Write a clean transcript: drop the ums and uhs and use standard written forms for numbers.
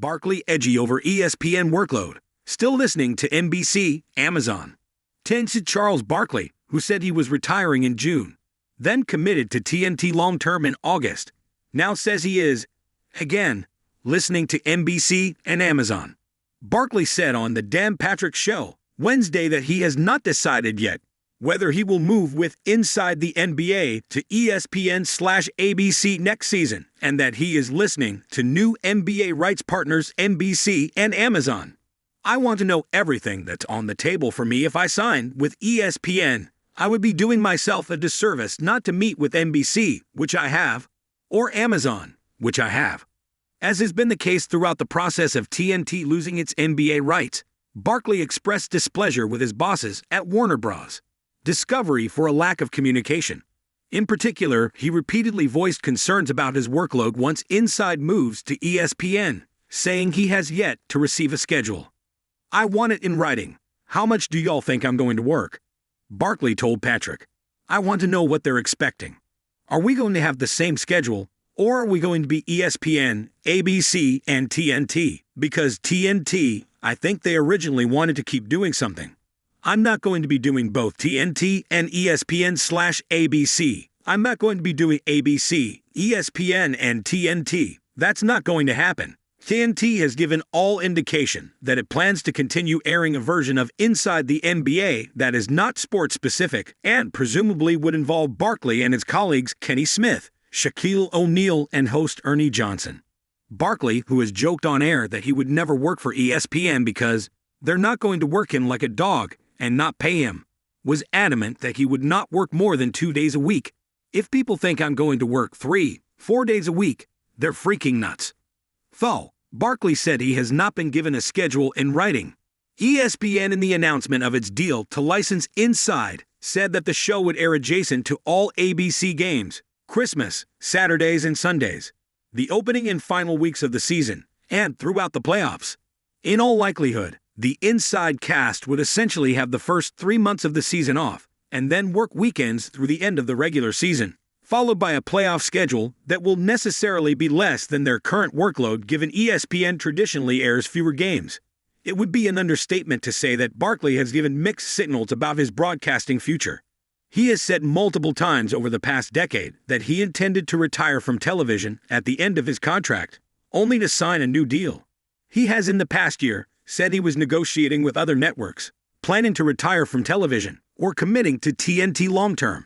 Barkley edgy over ESPN workload. Still listening to NBC, Amazon. Tense Charles Barkley, who said he was retiring in June, then committed to TNT long-term in August, now says he is, again, listening to NBC and Amazon. Barkley said on The Dan Patrick Show Wednesday that he has not decided yet whether he will move with Inside the NBA to ESPN/ABC next season, and that he is listening to new NBA rights partners NBC and Amazon. I want to know everything that's on the table for me if I sign with ESPN. I would be doing myself a disservice not to meet with NBC, which I have, or Amazon, which I have. As has been the case throughout the process of TNT losing its NBA rights, Barkley expressed displeasure with his bosses at Warner Bros. Discovery for a lack of communication. In particular, he repeatedly voiced concerns about his workload once Inside moves to ESPN, saying he has yet to receive a schedule. "I want it in writing. How much do y'all think I'm going to work?" Barkley told Patrick. "I want to know what they're expecting. Are we going to have the same schedule, or are we going to be ESPN, ABC, and TNT? Because TNT, I think they originally wanted to keep doing something. I'm not going to be doing both TNT and ESPN/ABC. I'm not going to be doing ABC, ESPN, and TNT. That's not going to happen." TNT has given all indication that it plans to continue airing a version of Inside the NBA that is not sports-specific and presumably would involve Barkley and his colleagues Kenny Smith, Shaquille O'Neal, and host Ernie Johnson. Barkley, who has joked on air that he would never work for ESPN because they're not going to work him like a dog and not pay him, was adamant that he would not work more than 2 days a week. "If people think I'm going to work 3-4 days a week, they're freaking nuts." Though, Barkley said he has not been given a schedule in writing. ESPN, in the announcement of its deal to license Inside, said that the show would air adjacent to all ABC games, Christmas, Saturdays and Sundays, the opening and final weeks of the season, and throughout the playoffs. In all likelihood, the Inside cast would essentially have the first 3 months of the season off, and then work weekends through the end of the regular season, followed by a playoff schedule that will necessarily be less than their current workload given ESPN traditionally airs fewer games. It would be an understatement to say that Barkley has given mixed signals about his broadcasting future. He has said multiple times over the past decade that he intended to retire from television at the end of his contract, only to sign a new deal. He has in the past year said he was negotiating with other networks, planning to retire from television, or committing to TNT long-term.